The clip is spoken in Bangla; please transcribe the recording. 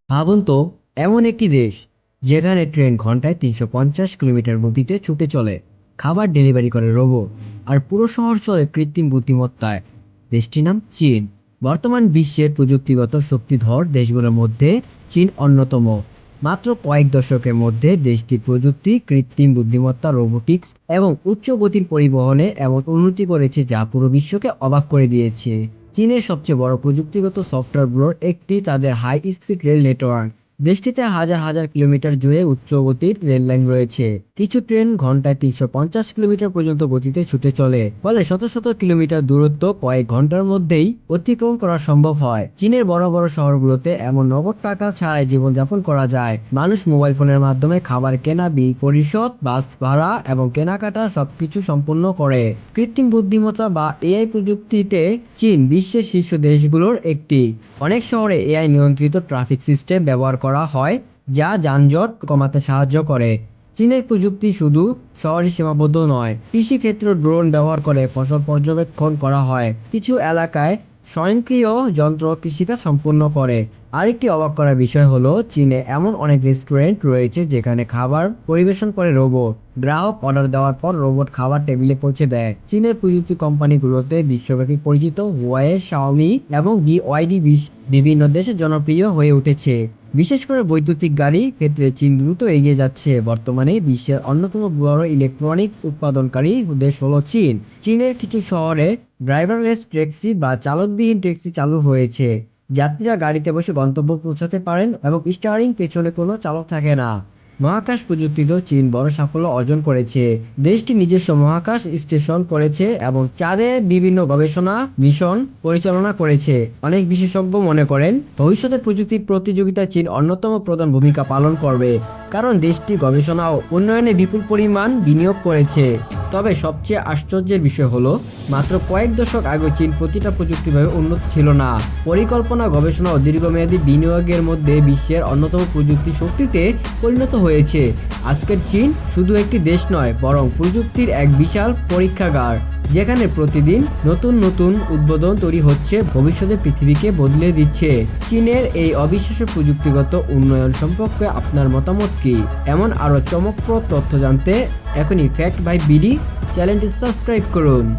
ভাবুন তো, এমন একটি দেশ যেখানে ট্রেন ঘন্টায় ৩৫০ কিলোমিটার গতিতে ছুটে চলে, খাবার ডেলিভারি করে রোবট, আর পুরো শহর চলে কৃত্রিম বুদ্ধিমত্তায়। দেশটির নাম চীন। বর্তমান বিশ্বের প্রযুক্তিগত শক্তিধর দেশগুলোর মধ্যে চীন অন্যতম। মাত্র কয়েক দশকের মধ্যে দেশটির প্রযুক্তি, কৃত্রিম বুদ্ধিমত্তা, রোবোটিক্স এবং উচ্চ গতির পরিবহনে এমন উন্নতি করেছে যা পুরো বিশ্বকে অবাক করে দিয়েছে। চীনের সবচেয়ে বড় প্রযুক্তিগত সফটওয়্যারগুলোর একটি তাদের হাই স্পিড রেল নেটওয়ার্ক। দেশটিতে হাজার হাজার কিলোমিটার জুড়ে উচ্চ গতির রেল লাইন রয়েছে। কিছু ট্রেন ঘন্টায় ৩৫০ কিলোমিটার পর্যন্ত গতিতে ছুটে চলে, ফলে শত শত কিলোমিটার দূরত্ব কয়েক ঘন্টার মধ্যেই অতিক্রম করা সম্ভব হয়। চীনের বড় বড় শহরগুলোতে এমন নগদ টাকা ছাড়াই জীবনযাপন করা যায়। মানুষ মোবাইল ফোনের মাধ্যমে খাবার কেনা, বিল পরিশোধ, বাস ভাড়া এবং কেনাকাটা সবকিছু সম্পূর্ণ করে। কৃত্রিম বুদ্ধিমত্তা বা এআই প্রযুক্তিতে চীন বিশ্বের শীর্ষ দেশগুলোর একটি। অনেক শহরে এআই নিয়ন্ত্রিত ট্রাফিক সিস্টেম ব্যবহার করা হয়, যা যানজট কমাতে সাহায্য করে। চীনের প্রযুক্তি শুধু শহরে সীমাবদ্ধ নয়, কৃষিক্ষেত্রে ড্রোন ব্যবহার করে ফসল পর্যবেক্ষণ করা হয়। কিছু এলাকায় স্বয়ংক্রিয় যন্ত্র কৃষিকাজ সম্পূর্ণ করে। আরেকটি অবাক করার বিষয় হলো, চীনে এমন অনেক রেস্টুরেন্ট রয়েছে যেখানে খাবার পরিবেশন করে রোবট। গ্রাহক অর্ডার দেওয়ার পর রোবট খাবার টেবিলে পৌঁছে দেয়। চীনের প্রযুক্তি কোম্পানিগুলোতে বিশ্বব্যাপী পরিচিত হুয়াওয়ে, শাওমি এবং বিওয়াইডি বিভিন্ন দেশে জনপ্রিয় হয়ে উঠেছে। বিশেষ করে বৈদ্যুতিক গাড়ি ক্ষেত্রে চীন দ্রুত এগিয়ে যাচ্ছে। বর্তমানে বিশ্বের অন্যতম বড় ইলেকট্রনিক উৎপাদনকারী দেশ হলো চীন। চীনের কিছু শহরে ড্রাইভারলেস ট্যাক্সি বা চালকবিহীন ট্যাক্সি চালু হয়েছে। যাত্রীরা গাড়িতে বসে গন্তব্য পৌঁছাতে পারেন এবং স্টিয়ারিং পেছনে কোনো চালক থাকে না। মহাকাশ প্রযুক্তিতেও চীন বড় সাফল্য অর্জন করেছে। দেশটি নিজস্ব মহাকাশ স্টেশন করেছে এবং চাঁদে বিভিন্ন গবেষণা মিশন পরিচালনা করেছে। অনেক বিশেষজ্ঞ মনে করেন ভবিষ্যতের প্রযুক্তি প্রতিযোগিতায় চীন অন্যতম প্রধান ভূমিকা পালন করবে, কারণ দেশটি গবেষণা ও উন্নয়নে বিপুল পরিমাণ বিনিয়োগ করেছে। তবে সবচেয়ে আশ্চর্যের বিষয় হলো, মাত্র কয়েক দশক আগে চীন প্রতিটা প্রযুক্তিভাবে উন্নত ছিল না। পরিকল্পনা, গবেষণা ও দীর্ঘমেয়াদী বিনিয়োগের মধ্যে বিশ্বের অন্যতম প্রযুক্তি শক্তিতে পরিণত হয়েছে। আজকের চীন শুধু একটি দেশ নয়, বরং প্রযুক্তির এক বিশাল পরীক্ষাগার, যেখানে প্রতিদিন নতুন নতুন উদ্বোধন তৈরি হচ্ছে, ভবিষ্যতে পৃথিবীকে বদলে দিচ্ছে। চীনের এই অবিশ্বাস্য প্রযুক্তিগত উন্নয়ন সম্পর্কে আপনার মতামত কি? এমন আরও চমকপ্রদ তথ্য জানতে এখনই ফ্যাক্ট বাই বিডি চ্যানেলটি সাবস্ক্রাইব করুন।